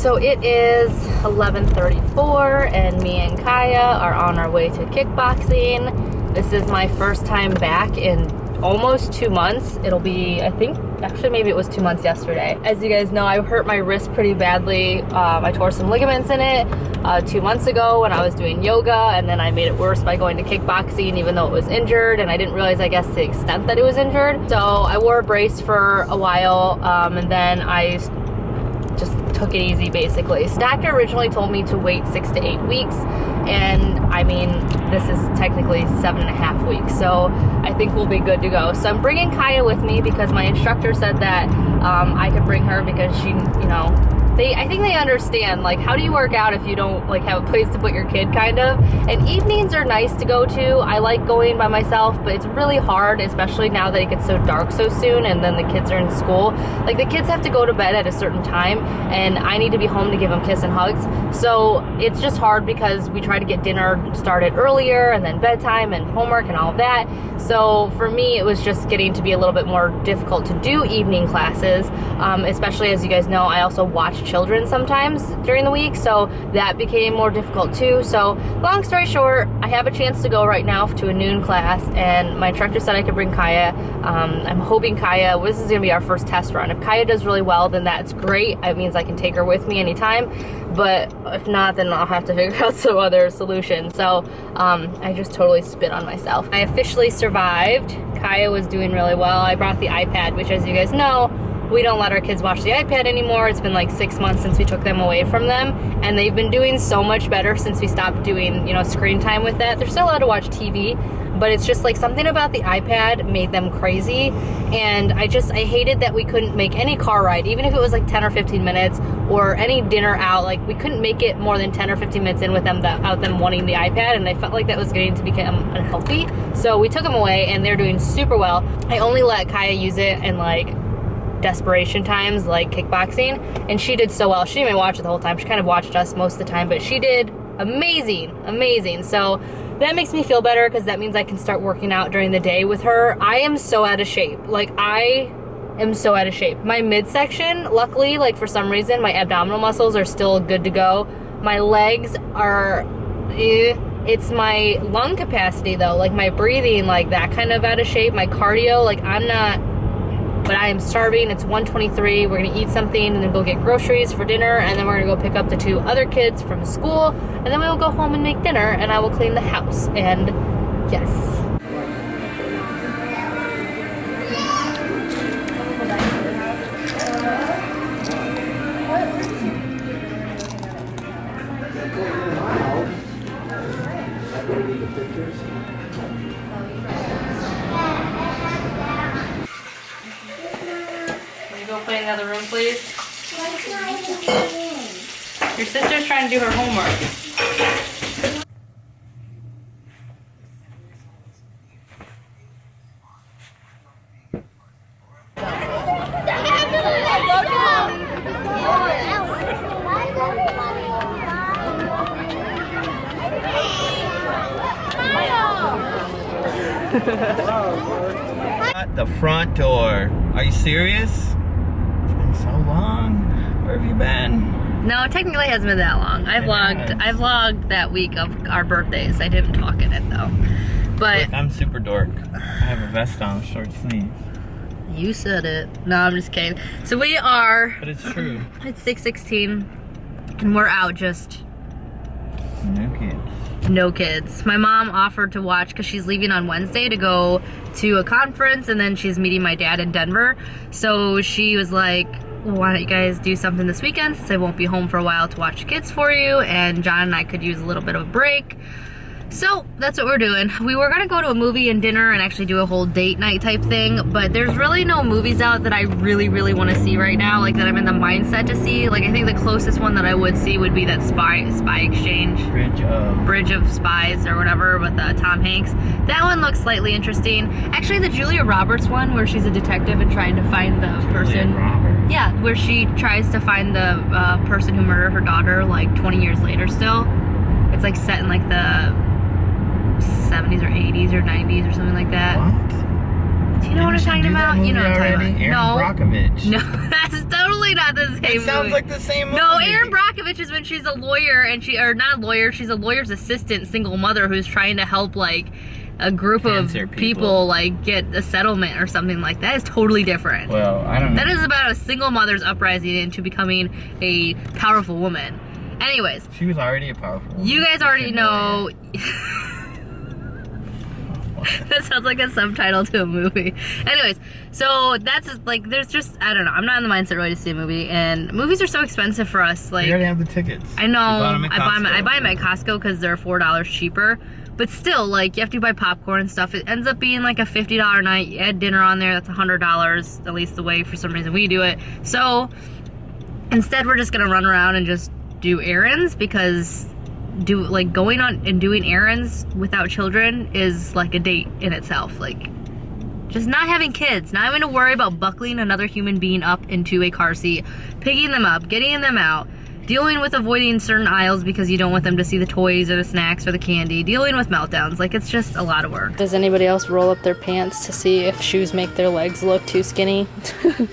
So it is 11:34 and me and Kaya are on our way to kickboxing. This is my first time back in almost 2 months. It'll be, I think, actually maybe it was 2 months yesterday. As you guys know, I hurt my wrist pretty badly. I tore some ligaments in it 2 months ago when I was doing yoga, and then I made it worse by going to kickboxing even though it was injured, and I didn't realize, I guess, the extent that it was injured. So I wore a brace for a while, and then I just took it easy basically. So doctor originally told me to wait 6 to 8 weeks, and I mean, this is technically 7.5 weeks, so I think we'll be good to go. So I'm bringing Kaya with me because my instructor said that I could bring her because she, you know, I think they understand, like, how do you work out if you don't, like, have a place to put your kid, kind of. And evenings are nice to go to. I like going by myself, but it's really hard, especially now that it gets so dark so soon and then the kids are in school. Like, the kids have to go to bed at a certain time, and I need to be home to give them kiss and hugs. So it's just hard because we try to get dinner started earlier, and then bedtime and homework and all of that. So for me, it was just getting to be a little bit more difficult to do evening classes, especially, as you guys know, I also watch children sometimes during the week, so that became more difficult too. So long story short, I have a chance to go right now to a noon class, and my instructor said I could bring Kaya. I'm hoping Kaya, this is gonna be our first test run. If Kaya does really well, then that's great. It means I can take her with me anytime, but if not, then I'll have to figure out some other solution. So I just totally spit on myself. I officially survived. Kaya was doing really well. I brought the iPad, which, as you guys know, we don't let our kids watch the iPad anymore. It's been like 6 months since we took them away from them, and they've been doing so much better since we stopped doing, you know, screen time with that. They're still allowed to watch TV, but it's just like something about the iPad made them crazy, and I hated that we couldn't make any car ride, even if it was like 10 or 15 minutes, or any dinner out. Like, we couldn't make it more than 10 or 15 minutes in with them without them wanting the iPad, and I felt like that was getting to become unhealthy. So we took them away, and they're doing super well. I only let Kaya use it in like desperation times, like kickboxing, and she did so well. She didn't even watch it the whole time. She kind of watched us most of the time, but she did amazing. So that makes me feel better because that means I can start working out during the day with her. I am so out of shape. Like, I am so out of shape. My midsection, luckily, like, for some reason, my abdominal muscles are still good to go. My legs are, it's my lung capacity though, like my breathing, like that kind of out of shape. My cardio, like, I'm not, but I am starving. It's 1:23. We're gonna eat something and then go get groceries for dinner, and then we're gonna go pick up the 2 other kids from school, and then we will go home and make dinner, and I will clean the house. And yes. Go play in another room, please. Your sister's trying to do her homework. At the front door. Are you serious? So long. Where have you been? No, technically it hasn't been that long. I vlogged that week of our birthdays. I didn't talk in it though. But look, I'm super dork. I have a vest on, short sleeves. You said it. No, I'm just kidding. So we are, but it's true. It's 6:16 and we're out just no kids. My mom offered to watch because she's leaving on Wednesday to go to a conference, and then she's meeting my dad in Denver. So she was like, well, why don't you guys do something this weekend since I won't be home for a while to watch kids for you, and John and I could use a little bit of a break. So that's what we're doing. We were gonna go to a movie and dinner and actually do a whole date night type thing, but there's really no movies out that I really want to see right now, like that I'm in the mindset to see. Like, I think the closest one that I would see would be that Spy Exchange. Bridge of Spies or whatever with Tom Hanks. That one looks slightly interesting. Actually, the Julia Roberts one where she's a detective and trying to find the person. Yeah, where she tries to find the person who murdered her daughter like 20 years later still. It's like set in like the 70s or 80s or 90s or something like that. What? Do you know what I'm talking about? You know what I'm talking about. Aaron No. Brockovich. No, that's totally not the same movie. It sounds like the same movie. No, Aaron Brockovich is when she's a lawyer and or not a lawyer, she's a lawyer's assistant, single mother who's trying to help like a group Cancer of people like get a settlement or something like that. Is totally different. Well, I don't know. That is about a single mother's uprising into becoming a powerful woman. Anyways. She was already a powerful woman. You guys already know. That sounds like a subtitle to a movie. Anyways, so that's like, there's just, I don't know. I'm not in the mindset really to see a movie, and movies are so expensive for us. Like, you already have the tickets. I know. I buy them at Costco because they're $4 cheaper. But still, like, you have to buy popcorn and stuff. It ends up being like a $50 night. You add dinner on there, that's $100, at least the way for some reason we do it. So instead, we're just gonna run around and just do errands, because going on and doing errands without children is like a date in itself. Like, just not having kids, not having to worry about buckling another human being up into a car seat, picking them up, getting them out, dealing with avoiding certain aisles because you don't want them to see the toys or the snacks or the candy, dealing with meltdowns. Like, it's just a lot of work. Does anybody else roll up their pants to see if shoes make their legs look too skinny? I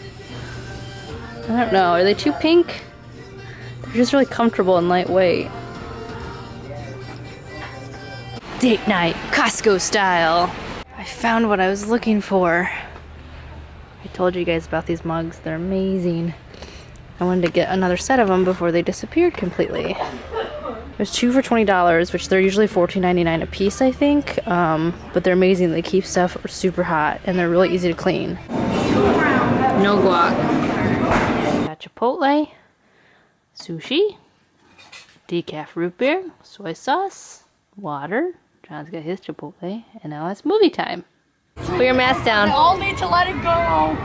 don't know, are they too pink? They're just really comfortable and lightweight. Date night, Costco style. I found what I was looking for. I told you guys about these mugs, they're amazing. I wanted to get another set of them before they disappeared completely. There's 2 for $20, which they're usually $14.99 a piece, I think. But they're amazing, they keep stuff super hot, and they're really easy to clean. No guac. Got Chipotle, sushi, decaf root beer, soy sauce, water. John's got his Chipotle, and now it's movie time. Put your mask down. We all need to let it go.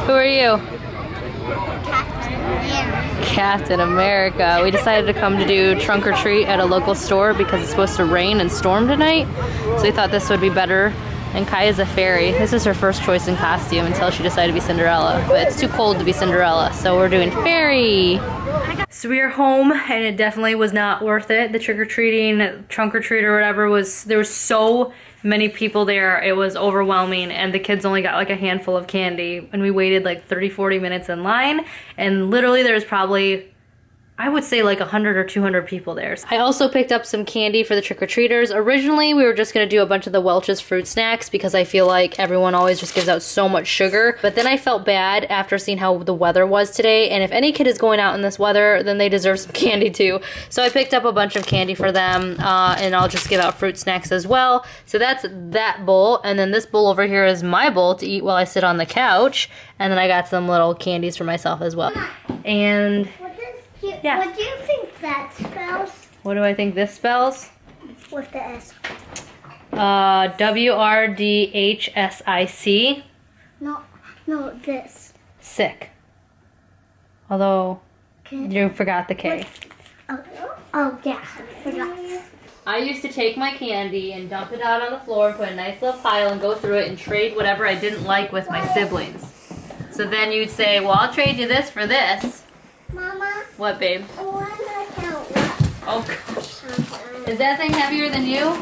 Who are you? Captain America. We decided to come to do trunk or treat at a local store because it's supposed to rain and storm tonight. So we thought this would be better. And Kaya's a fairy. This is her first choice in costume until she decided to be Cinderella. But it's too cold to be Cinderella, so we're doing fairy. So we are home, and it definitely was not worth it. The trick-or-treating, trunk or treat or whatever there was so many people there. It was overwhelming, and the kids only got like a handful of candy, and we waited like 30-40 minutes in line, and literally there's probably, I would say, like 100 or 200 people there. I also picked up some candy for the trick-or-treaters. Originally, we were just gonna do a bunch of the Welch's fruit snacks because I feel like everyone always just gives out so much sugar. But then I felt bad after seeing how the weather was today, and if any kid is going out in this weather, then they deserve some candy too. So I picked up a bunch of candy for them, and I'll just give out fruit snacks as well. So that's that bowl, and then this bowl over here is my bowl to eat while I sit on the couch. And then I got some little candies for myself as well. And yeah. What do you think that spells? What do I think this spells? With the S. WRDHSIC. No, this. Sick. Although, you forgot the K. Oh yeah, I forgot. I used to take my candy and dump it out on the floor, put a nice little pile, and go through it and trade whatever I didn't like with my siblings. So then you'd say, well, I'll trade you this for this. Mama. What, babe? I want to count. Oh, gosh. Is that thing heavier than you?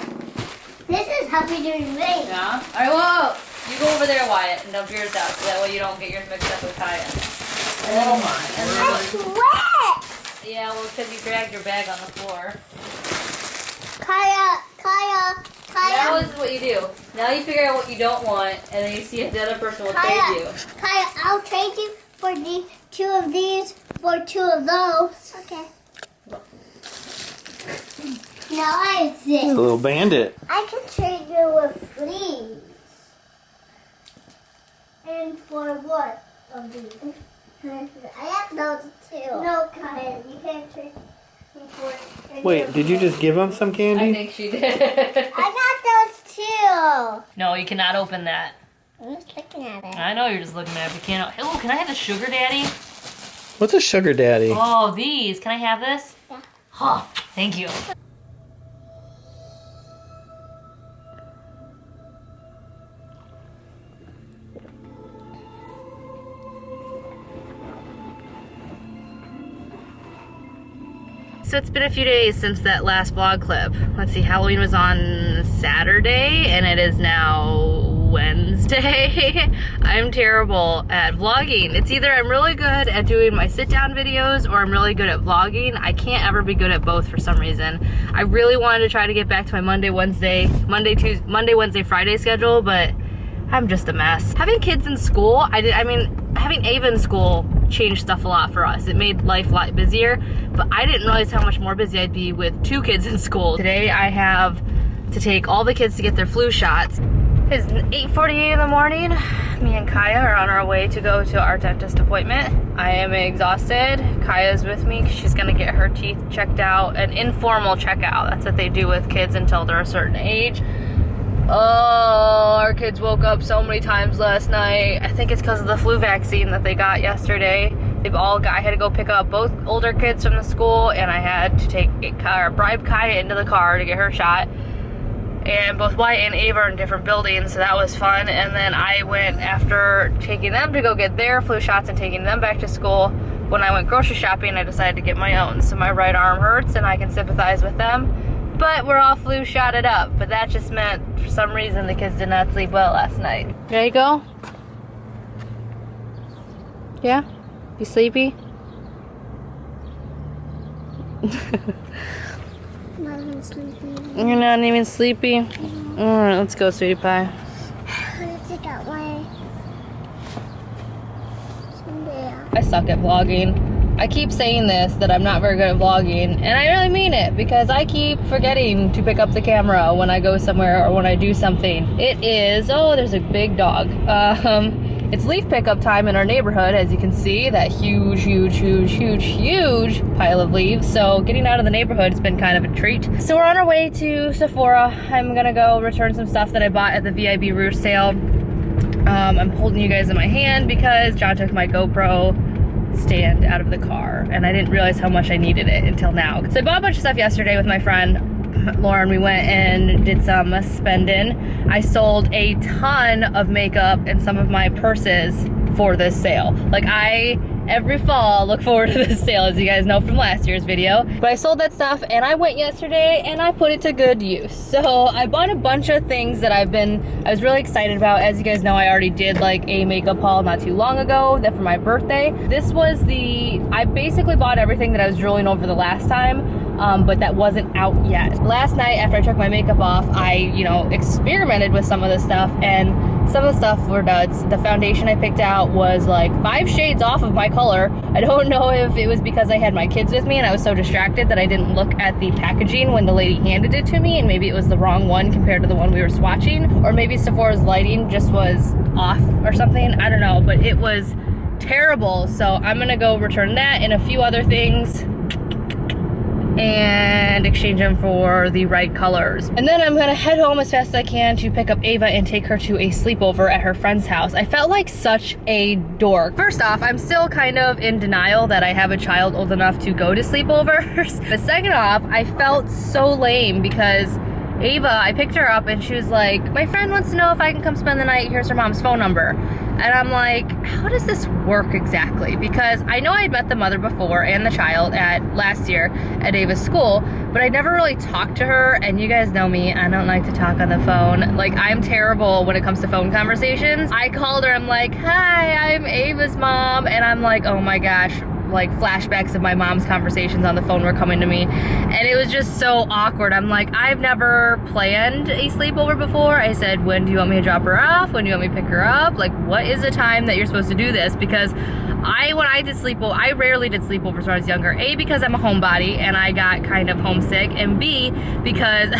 This is heavy during me. Yeah? Alright, whoa! You go over there, Wyatt, and dump yours out, so that way you don't get yours mixed up with Kaya. Oh my. It's wet! Yeah, well, because you dragged your bag on the floor. Kaya. That was what you do. Now you figure out what you don't want, and then you see if the other person will trade you. Kaya, I'll trade you for the 2 of these for 2 of those. Okay. Now I see. A little bandit. I can trade you with these. And for what of these? I have those too. No, Kaya, you can't trade me for any Wait, of did you those. just give him some candy? I think she did. I got those too. No, you cannot open that. I'm just looking at it. I know you're just looking at it. You can't. Oh, can I have the sugar daddy? What's a sugar daddy? Oh, these. Can I have this? Yeah. Oh, thank you. So it's been a few days since that last vlog clip. Let's see, Halloween was on Saturday and it is now Wednesday. I'm terrible at vlogging. It's either I'm really good at doing my sit down videos or I'm really good at vlogging. I can't ever be good at both for some reason. I really wanted to try to get back to my Monday, Wednesday, Friday schedule, but I'm just a mess. Having kids in school, having Ava in school changed stuff a lot for us. It made life a lot busier, but I didn't realize how much more busy I'd be with 2 kids in school. Today I have to take all the kids to get their flu shots. It's 8:48 in the morning. Me and Kaya are on our way to go to our dentist appointment. I am exhausted. Kaya's with me. She's gonna get her teeth checked out, an informal checkout. That's what they do with kids until they're a certain age. Oh, our kids woke up so many times last night. I think it's because of the flu vaccine that they got yesterday. I had to go pick up both older kids from the school, and I had to bribe Kaya into the car to get her shot. And both Wyatt and Ava are in different buildings, so that was fun. And then I went, after taking them to go get their flu shots and taking them back to school, when I went grocery shopping, I decided to get my own. So my right arm hurts, and I can sympathize with them. But we're all flu shotted up. But that just meant, for some reason, the kids did not sleep well last night. There you go. Yeah? You sleepy? I'm not even sleepy. You're not even sleepy? Alright, let's go, sweetie pie. I'm gonna take out my Sunday. I suck at vlogging. I keep saying this, that I'm not very good at vlogging, and I really mean it, because I keep forgetting to pick up the camera when I go somewhere or when I do something. It is, oh, there's a big dog. It's leaf pickup time in our neighborhood, as you can see, that huge pile of leaves. So getting out of the neighborhood has been kind of a treat. So we're on our way to Sephora. I'm gonna go return some stuff that I bought at the VIB Rouge sale. I'm holding you guys in my hand because John took my GoPro stand out of the car and I didn't realize how much I needed it until now. So I bought a bunch of stuff yesterday with my friend Lauren. We went and did some spending. I sold a ton of makeup and some of my purses for this sale. Like, I every fall look forward to this sale, as you guys know from last year's video. But I sold that stuff and I went yesterday and I put it to good use. So I bought a bunch of things that I was really excited about. As you guys know, I already did like a makeup haul not too long ago, that for my birthday. This was I basically bought everything that I was drooling over the last time. But that wasn't out yet. Last night, after I took my makeup off, I, experimented with some of the stuff, and some of the stuff were duds. The foundation I picked out was like 5 shades off of my color. I don't know if it was because I had my kids with me and I was so distracted that I didn't look at the packaging when the lady handed it to me, and maybe it was the wrong one compared to the one we were swatching, or maybe Sephora's lighting just was off or something. I don't know, but it was terrible. So I'm gonna go return that and a few other things and exchange them for the right colors. And then I'm gonna head home as fast as I can to pick up Ava and take her to a sleepover at her friend's house. I felt like such a dork. First off, I'm still kind of in denial that I have a child old enough to go to sleepovers. But second off, I felt so lame because Ava, I picked her up and she was like, my friend wants to know if I can come spend the night, here's her mom's phone number. And I'm like, how does this work exactly? Because I know I'd met the mother before and the child last year at Ava's school, but I never really talked to her, and you guys know me, I don't like to talk on the phone. Like, I'm terrible when it comes to phone conversations. I called her, I'm like, hi, I'm Ava's mom, and I'm like, oh my gosh, like flashbacks of my mom's conversations on the phone were coming to me, and it was just so awkward. I'm like, I've never planned a sleepover before. I said, when do you want me to drop her off? When do you want me to pick her up? Like, what is the time that you're supposed to do this? Because when I did sleepover, I rarely did sleepovers when I was younger. A, because I'm a homebody and I got kind of homesick, and B, because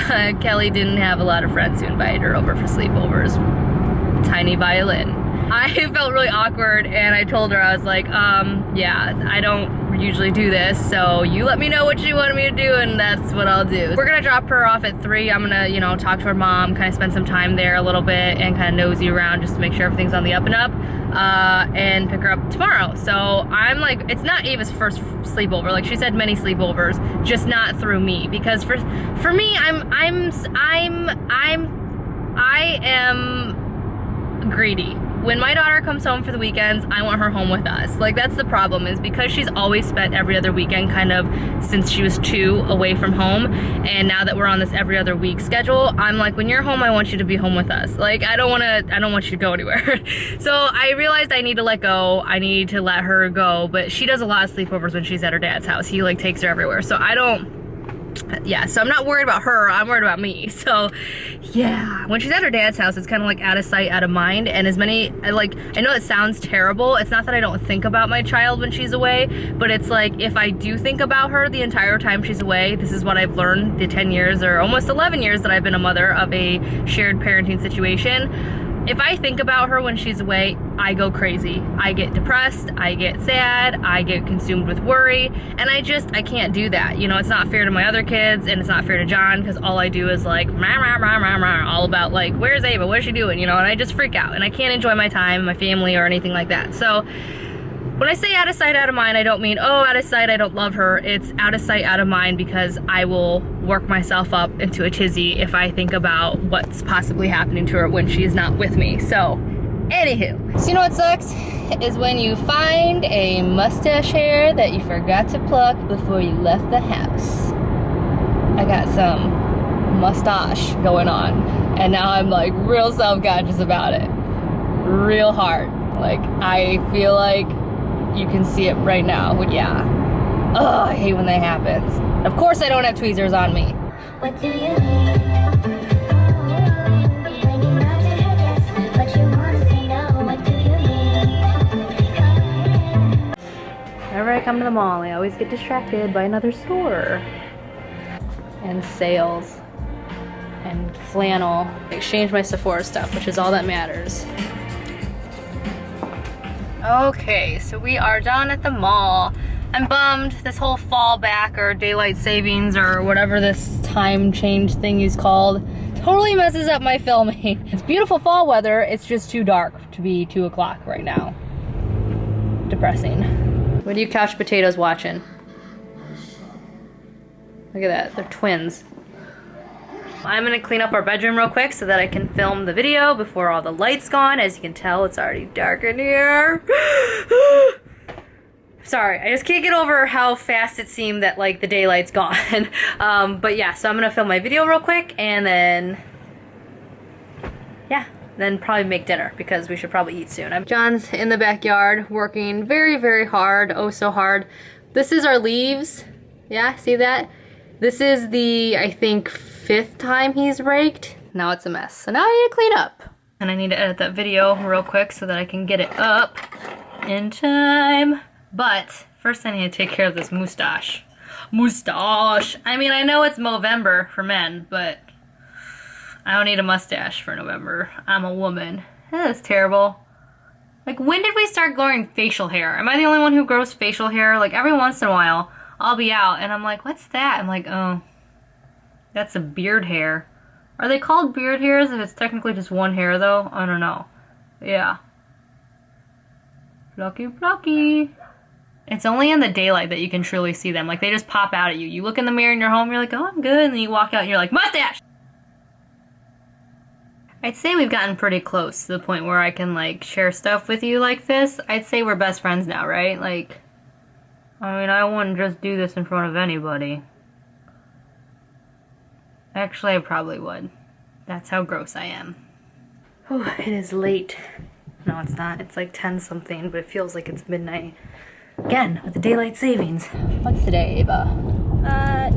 Kelly didn't have a lot of friends who invited her over for sleepovers. Tiny violin. I felt really awkward, and I told her, I was like, yeah, I don't usually do this, so you let me know what you want me to do, and that's what I'll do. We're gonna drop her off at 3. I'm gonna, talk to her mom, kind of spend some time there a little bit, and kind of nosy around just to make sure everything's on the up and up, and pick her up tomorrow. So I'm like, it's not Ava's first sleepover. Like, she's had many sleepovers, just not through me, because for me, I am greedy. when my daughter comes home for the weekends, I want her home with us. Like, that's the problem, is because she's always spent every other weekend kind of since she was 2 away from home, and now that we're on this every other week schedule, I'm like, when you're home, I want you to be home with us. Like, I don't want you to go anywhere. So I realized I need to let go. I need to let her go, but she does a lot of sleepovers when she's at her dad's house. He like takes her everywhere. So so I'm not worried about her, I'm worried about me. So yeah, when she's at her dad's house, it's kind of like out of sight, out of mind. And I know it sounds terrible. It's not that I don't think about my child when she's away, but it's like, if I do think about her the entire time she's away, this is what I've learned the 10 years or almost 11 years that I've been a mother of a shared parenting situation. If I think about her when she's away, I go crazy. I get depressed, I get sad, I get consumed with worry, and I can't do that. You know, it's not fair to my other kids, and it's not fair to John, because all I do is like, rah, rah, rah, rah, rah, all about like, where's Ava, what's she doing, you know, and I just freak out, and I can't enjoy my time, my family, or anything like that. So when I say out of sight, out of mind, I don't mean, oh, out of sight, I don't love her. It's out of sight, out of mind, because I will work myself up into a tizzy if I think about what's possibly happening to her when she's not with me. So, anywho. So you know what sucks? Is when you find a mustache hair that you forgot to pluck before you left the house. I got some mustache going on, and now I'm like real self-conscious about it. Real hard. Like, I feel like you can see it right now, but yeah. Ugh, I hate when that happens. Of course I don't have tweezers on me. What do you mean? When you nod your head yes, but you wanna say no. What do you mean? Whenever I come to the mall, I always get distracted by another store. And sales. And flannel. I exchange my Sephora stuff, which is all that matters. Okay, so we are done at the mall. I'm bummed. This whole fall back or daylight savings or whatever this time change thing is called totally messes up my filming. It's beautiful fall weather, it's just too dark to be 2 o'clock right now. Depressing. What are you couch potatoes watching? Look at that, they're twins. I'm gonna clean up our bedroom real quick so that I can film the video before all the light's gone. As you can tell, it's already dark in here. Sorry, I just can't get over how fast it seemed that like the daylight's gone. But yeah, so I'm gonna film my video real quick and then, yeah, then probably make dinner because we should probably eat soon. John's in the backyard working very, very hard, oh so hard. This is our leaves, yeah, see that? This is the, I think, 5th time he's raked. Now it's a mess. So now I need to clean up. And I need to edit that video real quick so that I can get it up in time. But first I need to take care of this mustache. Mustache! I mean, I know it's Movember for men, but I don't need a mustache for November. I'm a woman. That's terrible. Like, when did we start growing facial hair? Am I the only one who grows facial hair? Like, every once in a while, I'll be out and I'm like, what's that? I'm like, oh, that's a beard hair. Are they called beard hairs if it's technically just one hair though? I don't know. Yeah. Plucky, plucky. It's only in the daylight that you can truly see them. Like, they just pop out at you. You look in the mirror in your home, you're like, oh, I'm good. And then you walk out and you're like, mustache! I'd say we've gotten pretty close to the point where I can, like, share stuff with you like this. I'd say we're best friends now, right? Like, I mean, I wouldn't just do this in front of anybody. Actually, I probably would. That's how gross I am. Oh, it is late. No, it's not. It's like 10 something, but it feels like it's midnight. Again, with the daylight savings. What's today, Ava?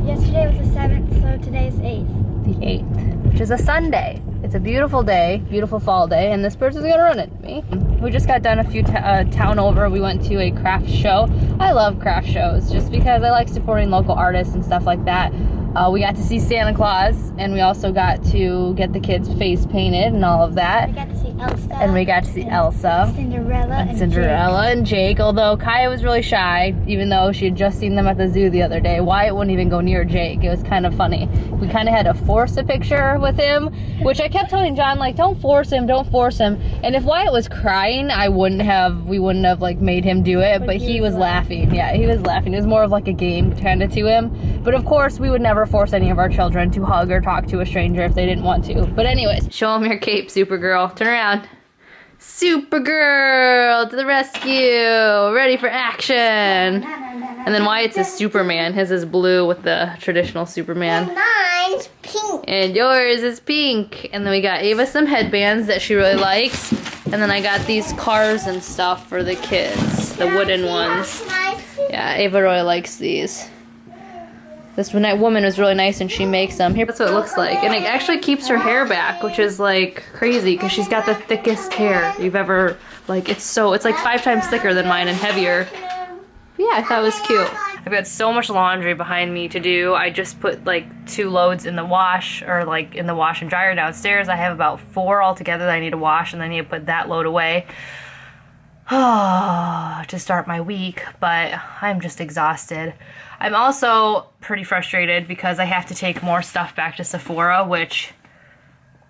Yesterday was the 7th, so today's 8th. The 8th, which is a Sunday. It's a beautiful day, beautiful fall day, and this person's gonna run into me. We just got done a few town over. We went to a craft show. I love craft shows just because I like supporting local artists and stuff like that. We got to see Santa Claus, and we also got to get the kids' face painted and all of that. We got to see Elsa. And we got to see Elsa. Cinderella and Jake. Although Kaya was really shy, even though she had just seen them at the zoo the other day. Wyatt wouldn't even go near Jake. It was kind of funny. We kind of had to force a picture with him, which I kept telling John, like, don't force him, don't force him. And if Wyatt was crying, we wouldn't have like made him do it, but he was laughing. Yeah, he was laughing. It was more of like a game kind of to him. But of course, we would never force any of our children to hug or talk to a stranger if they didn't want to. But anyways, show them your cape, Supergirl. Turn around. Supergirl to the rescue, ready for action. And then Wyatt's is Superman. His is blue with the traditional Superman. And mine's pink. And yours is pink. And then we got Ava some headbands that she really likes. And then I got these cars and stuff for the kids, the wooden ones. Yeah, Ava really likes these. This woman was really nice and she makes them. Here, that's what it looks like. And it actually keeps her hair back, which is like crazy because she's got the thickest hair you've ever, like it's like 5 times thicker than mine and heavier. Yeah, I thought it was cute. I've got so much laundry behind me to do. I just put like 2 loads in the wash, or like in the wash and dryer downstairs. I have about 4 altogether that I need to wash, and then I need to put that load away. To start my week, but I'm just exhausted. I'm also pretty frustrated because I have to take more stuff back to Sephora, which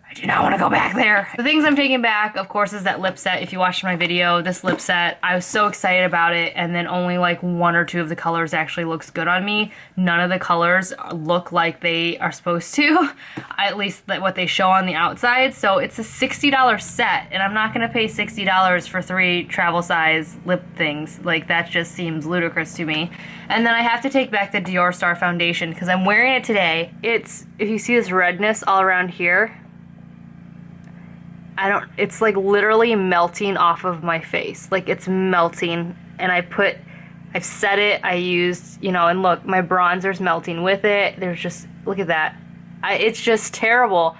I do not want to go back there. The things I'm taking back, of course, is that lip set. If you watched my video, this lip set, I was so excited about it, and then only like 1 or 2 of the colors actually looks good on me. None of the colors look like they are supposed to, at least what they show on the outside. So it's a $60 set, and I'm not gonna pay $60 for 3 travel size lip things. Like, that just seems ludicrous to me. And then I have to take back the Dior Star foundation because I'm wearing it today. It's, if you see this redness all around here, it's like literally melting off of my face. Like, it's melting, and I've set it, I used, you know, and look, my bronzer's melting with it. There's just, look at that. It's just terrible.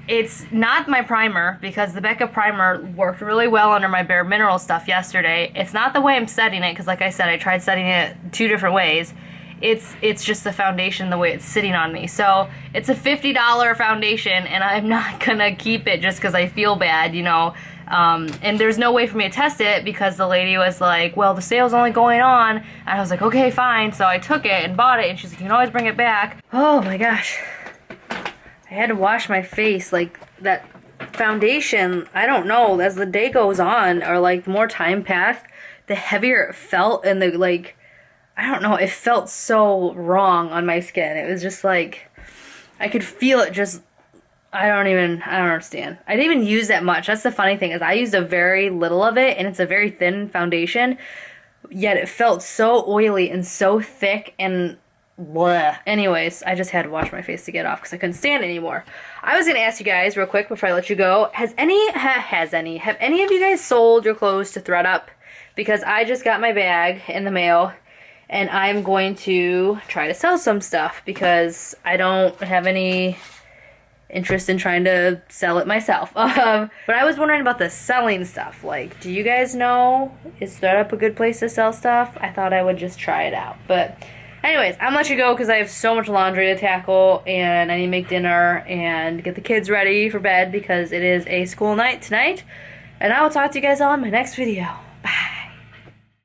It's not my primer, because the Becca primer worked really well under my Bare Mineral stuff yesterday. It's not the way I'm setting it, because like I said, I tried setting it 2 different ways. It's just the foundation, the way it's sitting on me. So it's a $50 foundation, and I'm not gonna keep it just because I feel bad, you know. And there's no way for me to test it because the lady was like, well, the sale's only going on. And I was like, okay, fine. So I took it and bought it, and she's like, you can always bring it back. Oh my gosh. I had to wash my face. Like, that foundation, I don't know, as the day goes on, or like the more time passed, the heavier it felt, and the like, I don't know, it felt so wrong on my skin. It was just like, I could feel it just, I don't understand. I didn't even use that much. That's the funny thing, is I used a very little of it, and it's a very thin foundation, yet it felt so oily and so thick and bleh. Anyways, I just had to wash my face to get off because I couldn't stand it anymore. I was going to ask you guys real quick before I let you go, have any of you guys sold your clothes to ThredUp? Because I just got my bag in the mail, and I'm going to try to sell some stuff because I don't have any interest in trying to sell it myself. But I was wondering about the selling stuff. Like, do you guys know, is ThredUp a good place to sell stuff? I thought I would just try it out. But anyways, I'm gonna let you go because I have so much laundry to tackle, and I need to make dinner and get the kids ready for bed because it is a school night tonight. And I will talk to you guys all in my next video.